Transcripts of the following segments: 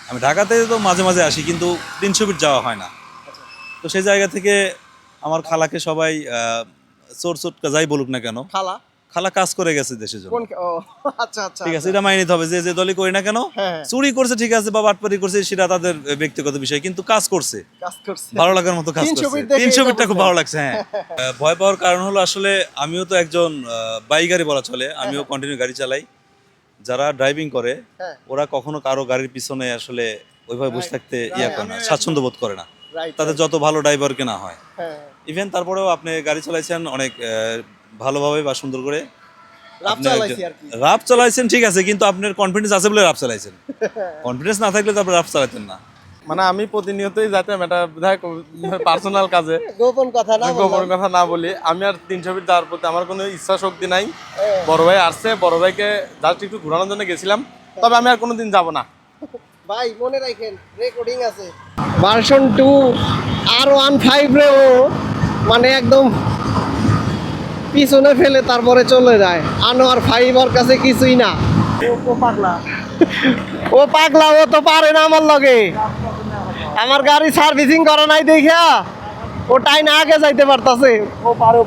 আমি ঢাকাতে তো মাঝে মাঝে আসি, কিন্তু 300 ফিট যাওয়া হয় না। তো সেই জায়গা থেকে আমার খালাকে সবাই চোর চোটকা যাই বলুক না কেন, খালা খালা কাজ করে গেছে দেশের জন্য। কোন ও আচ্ছা আচ্ছা ঠিক আছে, এটা মাইনে নিতে হবে যে যে দলই করি না কেন, হ্যাঁ। চুরি করছে ঠিক আছে বা বাটপারি করছে সেটা তাদের ব্যক্তিগত বিষয়, কিন্তু কাজ করছে, কাজ করছে ভালো লাগার মতো কাজ 300 করছে। ফিট দেখে 300 এটা ফিটটা খুব বলছেন। ভালো লাগছে। হ্যাঁ ভয় পাওয়ার কারণ হলো আসলে আমিও তো একজন বাইকারই বলা চলে, আমিও কন্টিনিউ গাড়ি চালাই। যারা ড্রাইভিং করে হ্যাঁ। ওরা কখনো কারো গাড়ির পিছনে আসলে ওইভাবে বসে থাকতে করে না, স্বাচ্ছন্দ্য বোধ করে না, রাইট তাদের যত ভালো ড্রাইভারকে না হয়। হ্যাঁ ইভেন তারপরেও আপনি গাড়ি চালাইছেন অনেক ভালোভাবে বা সুন্দর করে, রাপ আপনি চালাইছি আর কি রাফ চালাইছেন ঠিক আছে, কিন্তু আপনার কনফিডেন্স আছে বলে রাফ চালাইছেন। কনফিডেন্স না থাকলে তো আপনি রাফ চালাতেন না। মানে আমি প্রতিনিয়তই যাইতাম এটা পার্সোনাল কাজে, গোপন কথা না গোপন কথা না বলি। আমি আর 300 ফিট যাওয়ার প্রতি আমার কোনো ইচ্ছা শক্তি নাই। বড় ভাই আসছে, বড় ভাইকে জাস্ট একটু ঘোরানোর জন্য গেছিলাম, তবে আমি আর কোনোদিন যাব না। ভাই মনে রাখেন রেকর্ডিং আছে ভার্সন 2 R15 রে ও মানে একদম পিছনে ফেলে তারপরে চলে যায়। আনোয়ার 5 ওর কাছে কিছুই না। ও পাগলা ও পাগলা, ও তো পারে না আমার লগে। আমার গাড়ি সার্ভিসিং করা নাই দেখা ও টাইম আগে যাইতে পারতাছে। ও পারে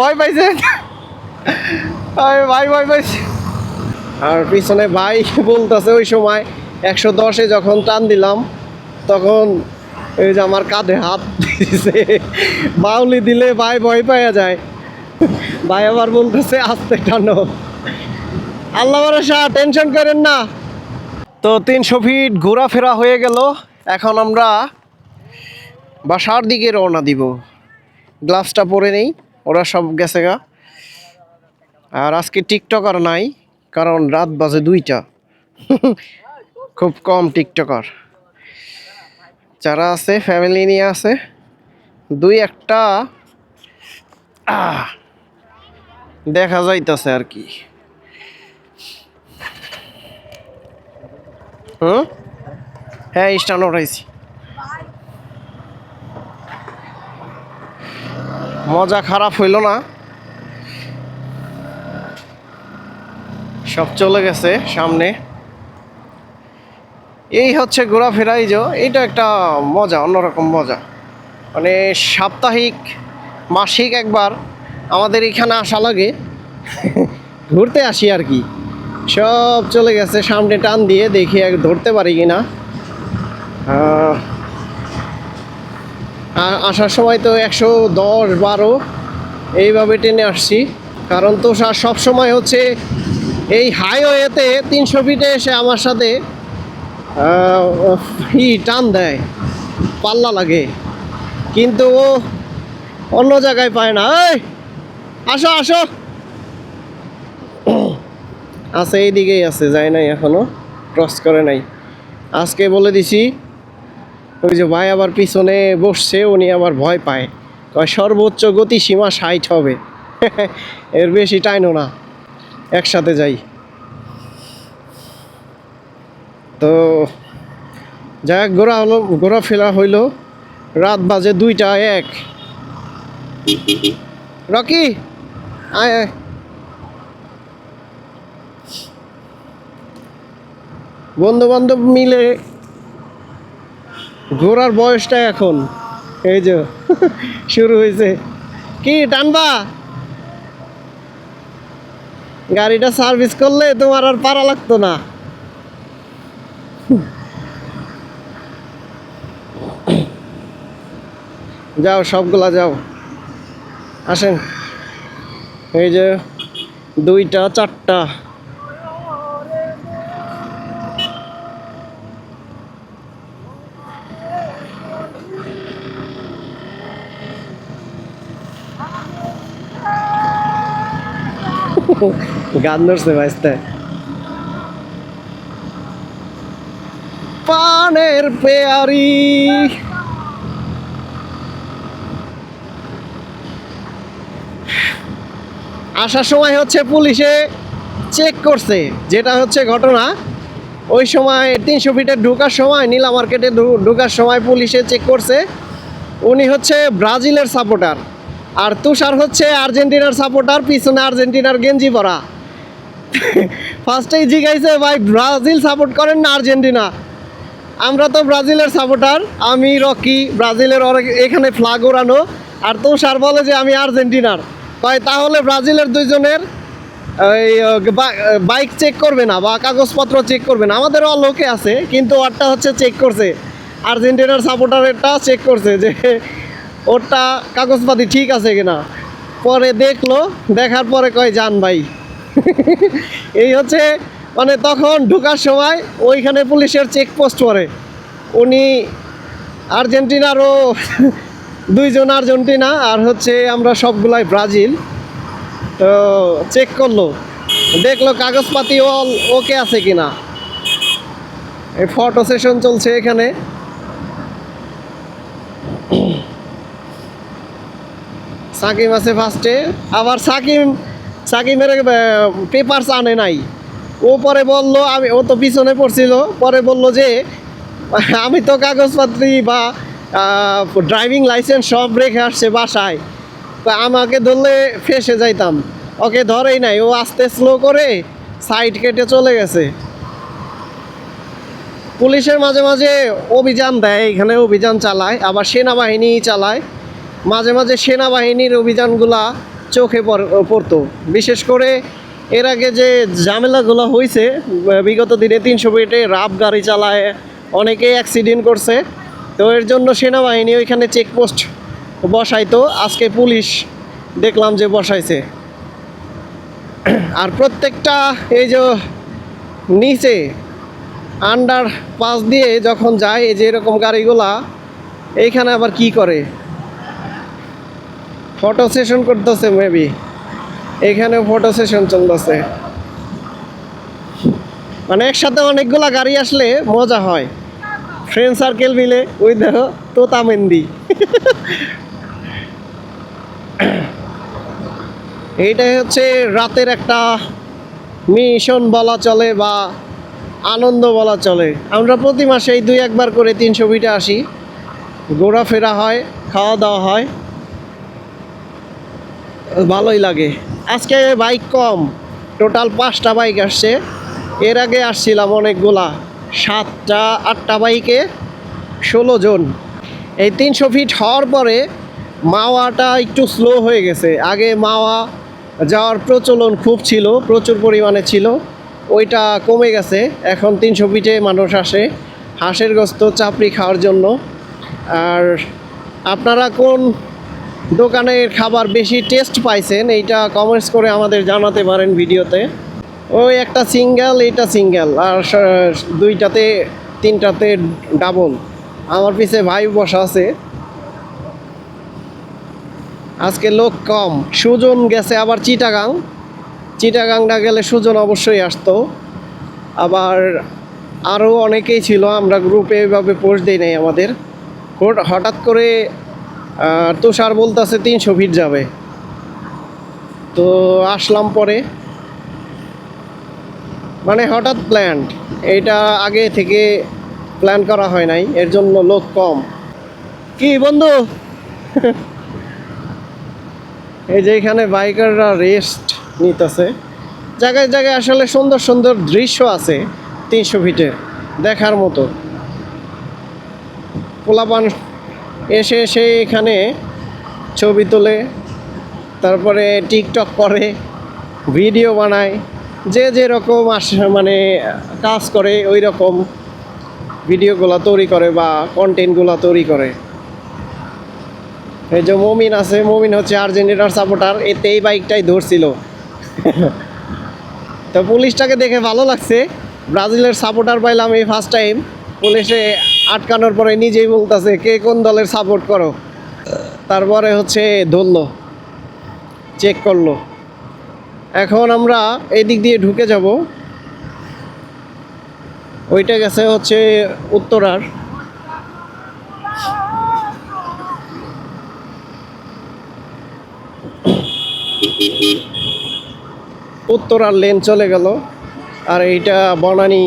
ভয় পাইছে ভাই ভয় পাইছে। আর পিছনে ভাই বলতেছে ওই সময় 110-এ যখন টান দিলাম তখন এই যে আমার কাঁধে হাত দিছে, বাউলি দিলে ভাই ভয় পাওয়া যায়। ভাই আবার বলতেছে আস্তে টানো, আল্লাহ ভরসা, টেনশন করেন না। তো 300 ফিট ঘোরাফেরা হয়ে গেল, এখন আমরা বাসার দিকে রওনা দিব। গ্লাভসটা পরে নেই, ওরা সব গেছে গা। আর আজকে টিকটকার নাই, কারণ রাত বাজে 2টা। খুব কম টিকটকার, যারা আছে ফ্যামিলি নিয়ে আছে 2-1টা দেখা যাইতেছে আর কি। হ্যাঁ স্টান উঠাইছি, মজা খারাপ হইল না, সব চলে গেছে সামনে। এই হচ্ছে ঘোরাফেরাই যে এইটা একটা মজা, অন্যরকম মজা। মানে সাপ্তাহিক মাসিক একবার আমাদের এখানে আসা লাগে, ঘুরতে আসি আর কি। সব চলে গেছে সামনে, টান দিয়ে দেখি ধরতে পারি কিনা। আসার সময় তো 110-12 এইভাবে টেনে আসছি, কারণ তো সব সময় হচ্ছে এই হাইওয়েতে 300 ফিটে এসে আমার সাথে টান দেয়, পাল্লা লাগে, কিন্তু ও অন্য জায়গায় পায় না। এই আসো আসো, আছে এইদিকেই আছে, যায় নাই এখনো, ক্রস করে নাই। আজকে বলে দিছি, ওই যে ভাই আবার পিছনে বসছে, উনি আবার ভয় পায়, সর্বোচ্চ গতিসীমা 60 হবে, এর বেশি টাইনো না, একসাথে যাই। তো যাই হোক, ঘোরাফেরা হইলো। রাত বাজে 2টা 1। রকি আয় আয়, বন্ধু বান্ধব মিলে ঘোরার বয়সটা এখন এই যে শুরু হয়েছে। কি টানবা? গাড়িটা সার্ভিস করলে তোমার আর পারা লাগতো না। যাও সবগুলা যাও, আসেন। এই যে 2টা 4টা গান ধরছে ভাইস্তে। পানের পেয়ারি আসার সময় হচ্ছে পুলিশে চেক করছে, যেটা হচ্ছে ঘটনা। ওই সময় 300 ফিটে ঢোকার সময়, নীলা মার্কেটে ঢোকার সময় পুলিশে চেক করছে। উনি হচ্ছে ব্রাজিলের সাপোর্টার, আর তুষার হচ্ছে আর্জেন্টিনার সাপোর্টার, পিছনে আর্জেন্টিনার গেঞ্জি পরা। ফার্স্টেই জিজ্ঞাসা ভাই ব্রাজিল সাপোর্ট করেন না আর্জেন্টিনা? আমরা তো ব্রাজিলের সাপোর্টার, আমি রকি, ব্রাজিলের এখানে ফ্ল্যাগ ওড়ানো, আর তুষার বলে যে আমি আর্জেন্টিনার। তাই তাহলে ব্রাজিলের দুইজনের এই বাইক চেক করবে না বা কাগজপত্র চেক করবে না। আমাদেরও লোকে আছে, কিন্তু ওরটা হচ্ছে চেক করছে, আর্জেন্টিনার সাপোর্টারেরটা চেক করছে যে ওরটা কাগজপাতি ঠিক আছে কিনা। পরে দেখলো, দেখার পরে কয় যান ভাই। এই হচ্ছে মানে তখন ঢোকার সময় ওইখানে পুলিশের চেকপোস্ট পড়ে, উনি আর্জেন্টিনারও দুইজন আর্জেন্টিনা আর হচ্ছে আমরা সবগুলাই ব্রাজিল। তো চেক করলো, দেখলো কাগজপাতি ওকে আছে কিনা। এই ফটো সেশন চলছে এখানে। সাকিম আছে ফার্স্টে, আবার সাকিমের পেপারস আনে নাই। ও পরে বলল, ও তো পিছনে পড়ছিল, পরে বলল যে আমি তো কাগজপত্র বা ড্রাইভিং লাইসেন্স সব রেখে আসছে বাসায়, তো আমাকে ধরলে ফেসে যাইতাম। ওকে ধরেই নাই, ও আস্তে স্লো করে সাইড কেটে চলে গেছে। পুলিশের মাঝে মাঝে অভিযান দেয়, এখানে অভিযান চালায়, আবার সেনাবাহিনী চালায়। মাঝে মাঝে সেনাবাহিনীর অভিযানগুলা চোখে পড়তো, বিশেষ করে এর আগে যে ঝামেলাগুলো হয়েছে বিগত দিনে, 300 ফিটে রাফ গাড়ি চালায়, অনেকে অ্যাক্সিডেন্ট করছে। তো এর জন্য সেনাবাহিনী ওইখানে চেকপোস্ট বসাইতো, আজকে পুলিশ দেখলাম যে বসাইছে। আর প্রত্যেকটা এই যে নিচে আন্ডার পাস দিয়ে যখন যায়, এই যে এরকম গাড়িগুলা এইখানে আবার কি করে, ফটো সেশন করতেছে মেবি, এখানে ফটো সেশন চলতেছে। মানে একসাথে অনেকগুলা গাড়ি আসলে মজা হয়, ফ্রেন্ড সার্কেল মিলে। ওই দেখো তোতা মেহেন্দি। এইটাই হচ্ছে রাতের একটা মিশন বলা চলে বা আনন্দ বলা চলে। আমরা প্রতি মাসেই 2-1 বার করে 300 ফিটে আসি, ঘোরাফেরা হয়, খাওয়া দাওয়া হয়, ভালোই লাগে। আজকে বাইক কম, টোটাল 5টা বাইক আসছে। এর আগে আসছিলাম অনেকগুলা, 7টা-8টা বাইকে 16 জন। এই 300 ফিট হওয়ার পরে মাওয়াটা একটু স্লো হয়ে গেছে। আগে মাওয়া যাওয়ার প্রচলন খুব ছিল, প্রচুর পরিমাণে ছিল, ওইটা কমে গেছে। এখন 300 ফিটে মানুষ আসে হাঁসের গোস্ত চাপড়ি খাওয়ার জন্য। আর আপনারা কোন দোকানের খাবার বেশি টেস্ট পাইছেন, এইটা কমেন্টস করে আমাদের জানাতে পারেন ভিডিওতে। ওই একটা সিঙ্গেল, এইটা সিঙ্গেল, আর 2টাতে 3টাতে ডাবল। আমার পিছে ভাই বসা আছে। আজকে লোক কম, সুজন গেছে আবার চিটাগাং না গেলে সুজন অবশ্যই আসতো। আবার আরও অনেকেই ছিল, আমরা গ্রুপে এভাবে পোস্ট দিই নাই আমাদের। হঠাৎ করে তুষার বলতেছে 300 ফিট যাবে, তো আসলাম পরে। মানে হঠাৎ প্ল্যান, এটা আগে থেকে প্ল্যান করা হয় নাই, এর জন্য লোক কম। কি বন্ধু? এই যে এখানে বাইকাররা রেস্ট নিতেছে। জায়গায় জায়গায় আসলে সুন্দর সুন্দর দৃশ্য আছে 300 ফিটে দেখার মতো। পোলাপান এসে এসে এখানে ছবি তোলে, তারপরে টিকটক করে, ভিডিও বানায়, যে যেরকম মানে কাজ করে ওই রকম ভিডিওগুলো তৈরি করে বা কন্টেন্টগুলো তৈরি করে। এই যে মমিন আছে, মমিন হচ্ছে আর্জেন্টিনার সাপোর্টার, এতে এই বাইকটাই ধরছিল। তো পুলিশটাকে দেখে ভালো লাগছে, ব্রাজিলের সাপোর্টার পাইলাম এই ফার্স্ট টাইম। পুলিশে আটকানোর পরে নিজেই বলতেছে কে কোন দলের সাপোর্ট করো। তারপরে হচ্ছে ধরলো, চেক করলো। এখন আমরা এই দিক দিয়ে ঢুকে যাব। ওইটা গেছে হচ্ছে উত্তরার। উত্তরার লেন চলে গেল, আর এইটা বনানী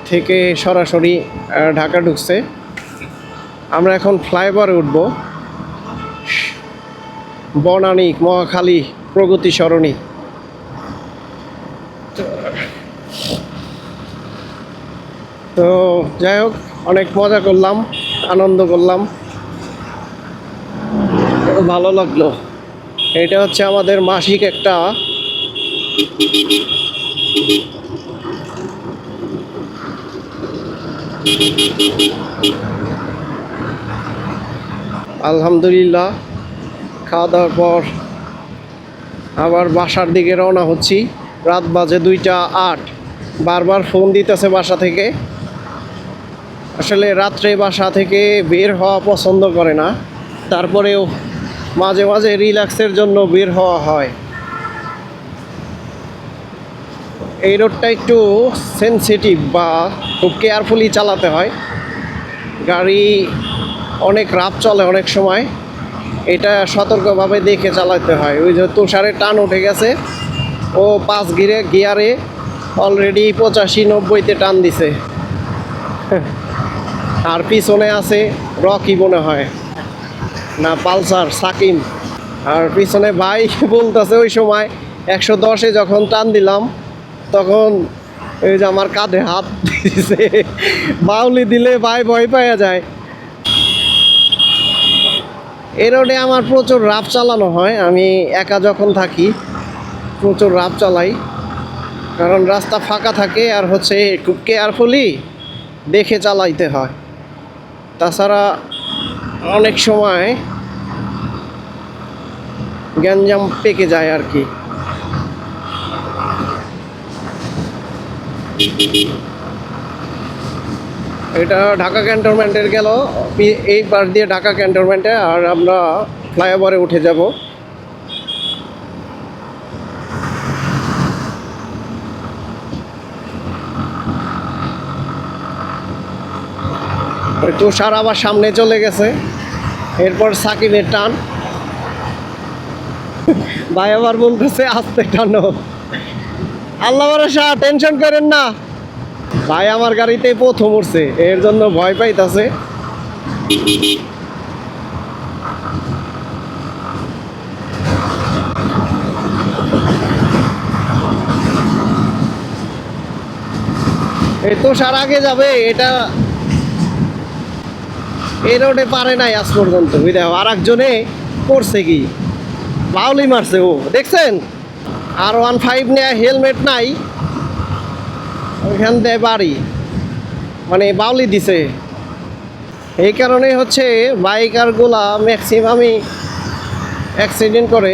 থেকে সরাসরি ঢাকা ঢুকছে। আমরা এখন ফ্লাইওভারে উঠব, বনানী মহাখালী প্রগতি সরণি। তো যাই হোক, অনেক মজা করলাম, আনন্দ করলাম, ভালো লাগলো। এটা হচ্ছে আমাদের মাসিক একটা আলহামদুলিল্লাহ। খাওয়া দাওয়ার পর আবার বাসার দিকে রওনা হচ্ছি। রাত বাজে 2টা 8। বারবার ফোন দিতেছে বাসা থেকে। আসলে রাত্রে বাসা থেকে বের হওয়া পছন্দ করে না, তারপরেও মাঝে মাঝে রিল্যাক্সের জন্য বের হওয়া হয়। এই রোডটা একটু সেনসিটিভ বা খুব কেয়ারফুলি চালাতে হয়। গাড়ি অনেক রাফ চলে অনেক সময়, এটা সতর্কভাবে দেখে চালাতে হয়। ওই যে তুষারের টান উঠে গেছে, ও 5 গিয়ারে অলরেডি 85-90-তে টান দিছে। আর পিছনে আছে রকি মনে হয়, না পালসার, সাকিম। আর পিছনে ভাই বলতেছে ওই সময় 110-এ যখন টান দিলাম তখন এই যে আমার কাঁধে হাত দিছে। বাউলি দিলে ভাই ভয় পাওয়া যায়। এই রোডে আমার প্রচুর রাফ চালানো হয়। আমি একা যখন থাকি প্রচুর রাফ চালাই, কারণ রাস্তা ফাঁকা থাকে আর হচ্ছে খুব কেয়ারফুলি দেখে চালাইতে হয়। তাছাড়া অনেক সময় গ্যাঞ্জাম পেকে যায় আর কি। এটা ঢাকা ক্যান্টনমেন্টের গেল, এই পার দিয়ে ঢাকা ক্যান্টনমেন্টে, আর আমরা ফ্লাইওভারে উঠে যাব। তুষার আবার সামনে চলে গেছে, এরপর সাকিবের টান। ভাই আবার বলতেছে আস্তে টানো, আল্লাহ ভরসা, টেনশন করেন না। ভাই আমার গাড়িতে প্রথম উঠছে, এর জন্য ভয় পাইতাছে। এই তুষার আগে যাবে, এটা এই রোডে পারে নাই আজ পর্যন্ত। দেখো আর একজনে করছে কি, বাউলি মারছে ও, দেখছেন? আর 15 নেয়, হেলমেট নাই, ওইখান দিয়ে বাড়ি মানে বাউলি দিছে। এই কারণে হচ্ছে বাইকারগুলা ম্যাক্সিমামই অ্যাক্সিডেন্ট করে।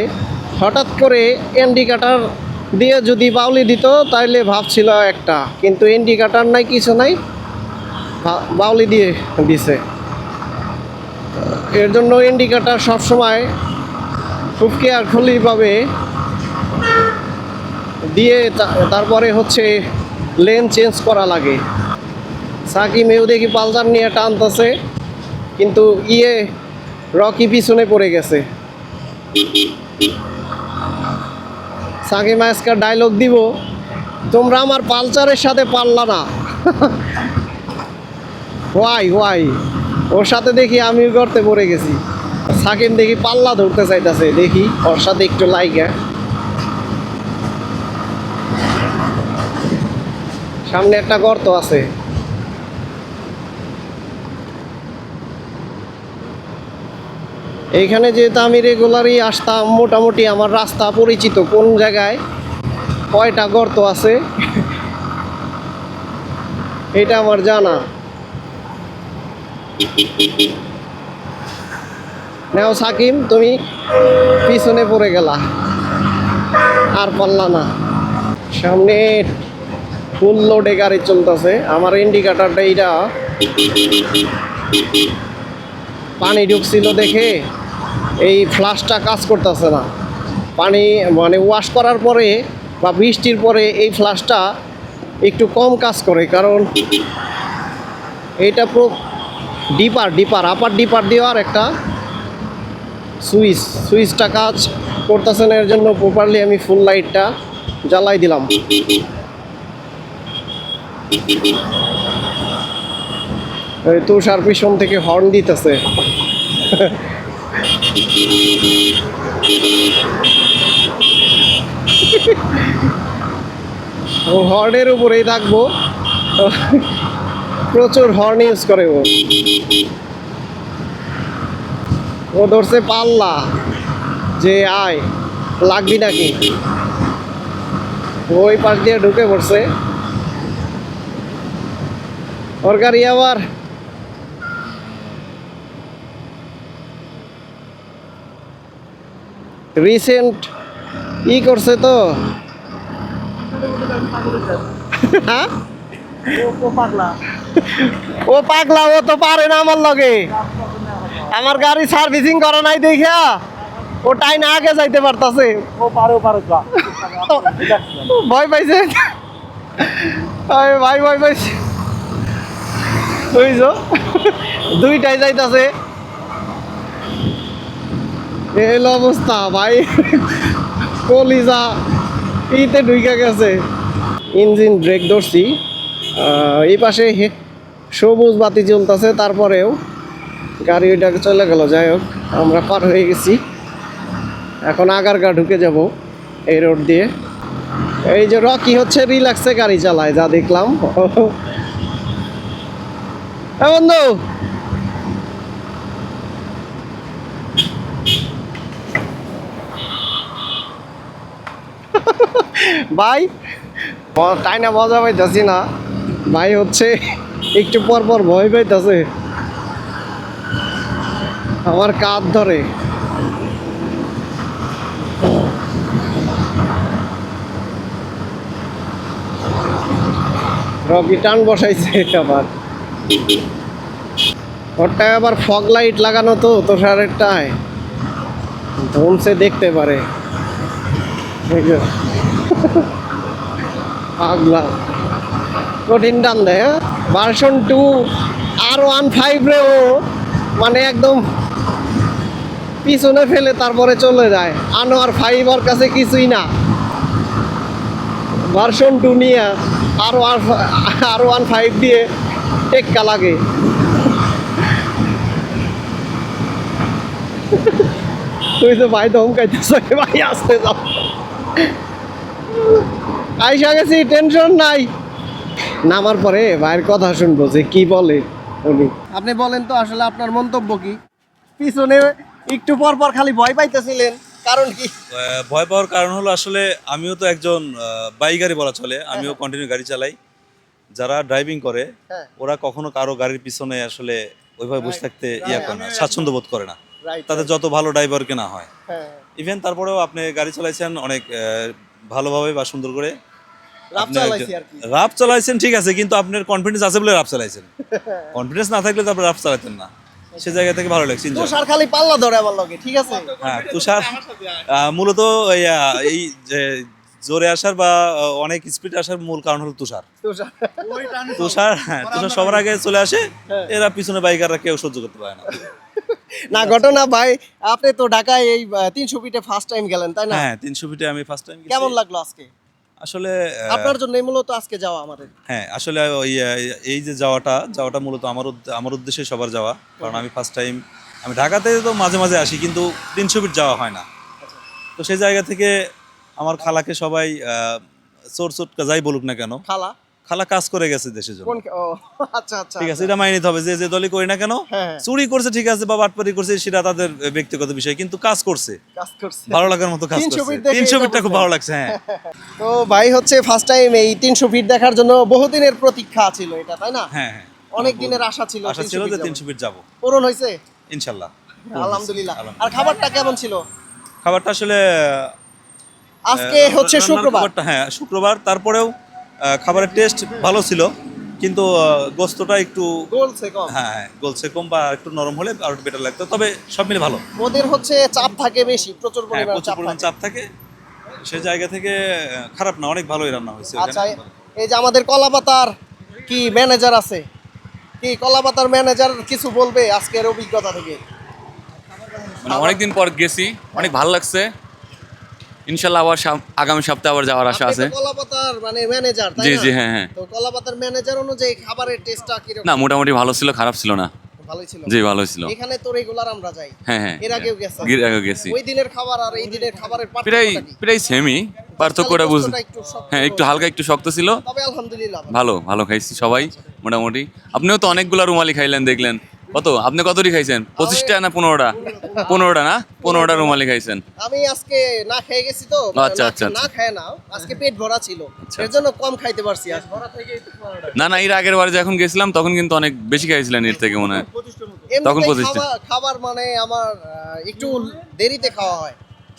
হঠাৎ করে ইন্ডিকেটার দিয়ে যদি বাউলি দিত তাইলে ভাবছিল একটা, কিন্তু ইন্ডিকেটার নাই, কিছু নাই, বাউলি দিয়ে দিছে। এর জন্য ইন্ডিকেটার সবসময় খুব কেয়ারফুলিভাবে দিয়ে তারপরে হচ্ছে লেন চেঞ্জ করা লাগে। সাকিমেও দেখি পালসার নিয়ে টানতেছে, কিন্তু রকি পিছনে পড়ে গেছে। সাকিম আজকে ডায়লগ দিব, তোমরা আমার পালসারের সাথে পারলা না। ওয়াই ওর সাথে দেখি আমি করতে পড়ে গেছি। সাকিম দেখি পাল্লা ধরতে চাইতেছে, দেখি ওর সাথে একটু লাইগা। সামনে একটা গর্ত আছে, এইখানে যেহেতু আমি রেগুলারই আসতাম, মোটামুটি আমার রাস্তা পরিচিত, কোন জায়গায় কয়টা গর্ত আছে এটা আমার জানা। নাও সাকিম, তুমি পিছনে পড়ে গেলা, আর পারলা না। সামনে ফুল লোডে গাড়ি চলতেছে। আমার ইন্ডিকেটারটা এইটা পানি ঢুকছিল দেখে এই ফ্ল্যাশটা কাজ করতেছে না। পানি মানে ওয়াশ করার পরে বা বৃষ্টির পরে এই ফ্ল্যাশটা একটু কম কাজ করে, কারণ এইটা পুরো আপার ডিপার দেওয়ার একটা সুইচটা কাজ করতেছে না। এর জন্য প্রপারলি আমি ফুল লাইটটা জ্বালাই দিলাম। এই তুষার পিছন থেকে হর্ন দিতেছে। ও হর্নের উপরেই থাকবো। প্রচুর হর্ন ইউজ করে ও ধরছে পাল্লা যে আয় লাগবি নাকি, ওই পাশ দিয়ে ঢুকে পড়ছে। ওর গাড়ি আবার রিসেন্ট করছে তো। হ্যাঁ ও পাগলা, ও তো পারে না আমার লগে। আমার গাড়ি সার্ভিসিং করা নাই দেখা ও টাইম আগে যাইতে পারতাছে। ভয় পাইছে ভাই, ভয় পাইছে। বুঝছো, দুইটাই যাইতাছে। এলো অবস্থা ভাই, কলিজা ইতে ঢুকে গেছে। ইঞ্জিন ব্রেক ধরছি, এই পাশে সবুজ বাতি জ্বলতেছে, তারপরেও গাড়ি ওইটাকে চলে গেল। যাই হোক, আমরা পার হয়ে গেছি, এখন আগারগা ঢুকে যাব এই রোড দিয়ে। এই যে রকি হচ্ছে রিল্যাক্সে গাড়ি চালায় যা দেখলাম। বন্ধু ভাই তাই না, মজা পাইতাছি না ভাই, হচ্ছে একটু পর পর ভয় পাইতাছে, আমার কাঁধ ধরে। রকি টান বসাইছে আবার, ওরটায় আবার ফগ লাইট লাগানো তো তুষারেরটায়, ধমসে দেখতে পারে। পাগলা কঠিন টান দেয়। ভার্সন 2 R15 রে ও মানে একদম পিছনে ফেলে তারপরে চলে যায়। আনোয়ার 5 ওর কাছে কিছুই না, ভার্সন 2 নিয়ে R15 দিয়ে টেক্কা লাগে। তুই তো ভাই ধমকাইতেছ, ভাই আসতে যাও। আইসা গেছি, টেনশন নাই। নামার পরে ভাইয়ের কথা শুনবো যে কি বলে উনি। আপনি বলেন তো আসলে আপনার মন্তব্য কি? পিছনে একটু পর পর খালি ভয় পাইতেছিলেন, কারণ কি? ভয় পাওয়ার কারণ হলো আসলে আমিও তো একজন বাইকারই বলা চলে, আমিও কন্টিনিউ গাড়ি চালাই। যারা ড্রাইভিং করে হ্যাঁ। ওরা কখনো কারো গাড়ির পিছনে আসলে ওইভাবে বসে থাকতে করে না, স্বাচ্ছন্দ্য বোধ করে না। তাদের যত ভালো ড্রাইভারকে না হয়, ইভেন তারপরেও আপনি গাড়ি চালাইছেন অনেক ভালোভাবে বা সুন্দর করে, রাফ চালাইছেন ঠিক আছে, কিন্তু আপনার কনফিডেন্স আছে বলে রাফ চালাইছেন। কনফিডেন্স না থাকলে তো আপনি রাফ চালাতেন না। সে জায়গা থেকে ভালো লাগছে। তুষার খালি পাল্লা ধরে আমার লগে, ঠিক আছে। হ্যাঁ, তুষার মূলত এই যে জোরে আসার বা অনেক স্পিড আসার মূল কারণ হলো তুষার। তুষার সবার আগে চলে আসে, এরা পিছনে বাইকাররা কেউ সহ্য করতে পারে না। না ঘটনা ভাই, আপনি তো ঢাকায় এই 300 ফিটে ফার্স্ট টাইম গেলেন, তাই না? হ্যাঁ, 300 ফিটে আমি ফার্স্ট টাইম। কেমন লাগলো আজকে? আসলে আপনার জন্য মূলত আজকে যাওয়া আমাদের। হ্যাঁ, আসলে এই যে যাওয়াটা মূলত আমার উদ্দেশ্যে সবার যাওয়া, কারণ আমি ফার্স্ট টাইম, আমি ঢাকাতে তো মাঝে মাঝে আসি, কিন্তু 300 ফিট যাওয়া হয় না। তো সেই জায়গা থেকে আমার খালাকে সবাই চোর যাই বলুক না কেন, খালা কাজ করে গেছে দেশের জন্য। আচ্ছা আচ্ছা, ঠিক আছে, এটা মাইনে নিতে হবে। যে দলই করি না কেন, চুরি করছে ঠিক আছে বা বাটপারি করছে, সেটা তাদের ব্যক্তিগত বিষয়, কিন্তু কাজ করছে ভালো লাগার মতো কাজ করছে। 300 ফিটটা খুব ভালো লাগছে। হ্যাঁ, তো ভাই হচ্ছে ফার্স্ট টাইম এই 300 ফিট দেখার জন্য বহুদিনের প্রতীক্ষা ছিল এটা, তাই না? হ্যাঁ হ্যাঁ, অনেক দিনের আশা ছিল যে 300 ফিট যাব। পূরণ হয়েছে ইনশাআল্লাহ, আলহামদুলিল্লাহ। আর খাবারটা কেমন ছিল? খাবারটা আসলে আজকে হচ্ছে শুক্রবার। হ্যাঁ, শুক্রবার, তারপরেও খাবারের টেস্ট ভালো ছিল, কিন্তু গোস্তটা একটু গলছে কম। হ্যাঁ, গলছে কম বা একটু নরম হলে আরো বেটার লাগতো। তবে সব মিলে ভালো। ওদের হচ্ছে চাপ থাকে বেশি, প্রচুর পরিমাণ চাপ থাকে। সেই জায়গা থেকে খারাপ না, অনেক ভালোই রান্না হয়েছে। আচ্ছা, এই যে আমাদের কলাপাতার কি ম্যানেজার আছে, কি কলাপাতার ম্যানেজার কিছু বলবে আজকের অভিজ্ঞতা থেকে? মানে অনেকদিন পর গেছি, অনেক ভালো লাগছে। ইনশাআল্লাহ আবার আগামী সপ্তাহে আবার যাওয়ার আশা আছে। কলাপাতার মানে ম্যানেজার, তাই না? জি হ্যাঁ হ্যাঁ। তো কলাপাতার ম্যানেজার অনুযায়ী খাবারের টেস্টটা কি রকম? না, মোটামুটি ভালো ছিল, খারাপ ছিল না। ভালোই ছিল। জি ভালো ছিল। এখানে তো রেগুলার আমরা যাই। হ্যাঁ হ্যাঁ এর আগেও গেছি। এর আগেও গেছি। ওই দিনের খাবার আর এই দিনের খাবারের প্রায় পার্থক্যটা কি? প্রায় সেমই, পার্থক্যটা বুঝ গোস্তটা একটু শক্ত হ্যাঁ একটু হালকা একটু শক্ত ছিল। তবে আলহামদুলিল্লাহ ভালো ভালো খাইছি সবাই মোটামুটি। আপনিও তো অনেকগুলা রুমালি খাইলেন দেখলেন। কত আপনি কতটি খাইছেন? 25টা না 15টা? 15টা না 15টা রুমালি খাইছেন। আমি আজকে না খেয়ে গেছি তো আচ্ছা, আচ্ছা, না খায় না আজকে পেট ভরা ছিল আচ্ছা, এর জন্য কম খাইতে পারছি আজ না না এর আগের বার যখন গেছিলাম তখন কিন্তু অনেক বেশি খাইছিলেন এর থেকে মনে হয়। তখন এমনিতেই 25টা। খাবার মানে আমার একটু দেরিতে খাওয়া হয়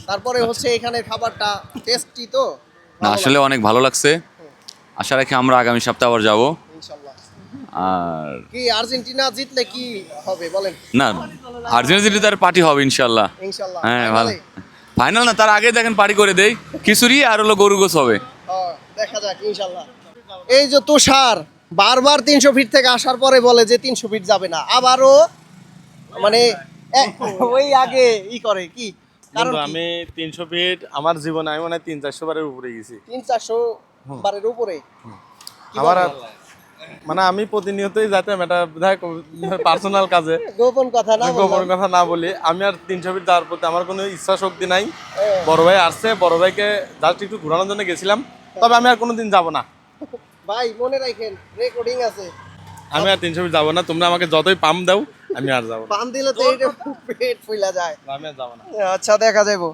তারপরে হচ্ছে এখানের খাবারটা টেস্টি তো না আসলে অনেক ভালো লাগছে। আশা রাখি আমরা আগামী সপ্তাহে আবার যাব। ইনশাআল্লাহ। আর কি আর্জেন্টিনা জিতলে কি হবে বলেন? না আর্জেন্টিনা তার পার্টি হবে ইনশাল্লাহ। ইনশাআল্লাহ হ্যাঁ ভালো। finally? ফাইনাল না তার আগে দেখেন পার্টি করে দেই খিচুড়ি আর হলো গরু গোস হবে। দেখা যাক ইনশাআল্লাহ। এই যে তুষার বারবার 300 ফিট থেকে আসার পরে বলে যে 300 ফিট যাবে না আবারও মানে ওই আগে করে কি কারণ বন্ধু, আমি 300 ফিট আমার জীবনে আমি মনে হয় 300-400 বারের উপরে গেছি। 300-400 বারের উপরে আমার মানে আমি প্রতিনিয়তই যাতাম, এটা পার্সোনাল কাজে গোপন কথা না গোপন কথা না বলি, আমি আর 300 ফিট যাওয়ার প্রতি আমার কোনো ইচ্ছা শক্তি নাই। বড় ভাই আসছে, বড় ভাইকে জাস্ট একটু ঘোরানোর জন্য গেছিলাম, তবে আমি আর কোনোদিন যাব না। ভাই মনে রাখেন রেকর্ডিং আছে আমি আর 300 ফিট যাবো না, তোমরা আমাকে যতই পাম্প দাও আমি আর যাবো না। পান দিলে তো এইটা পেট ফুলা যায়। আমি আর যাবো না। আচ্ছা দেখা যাবো।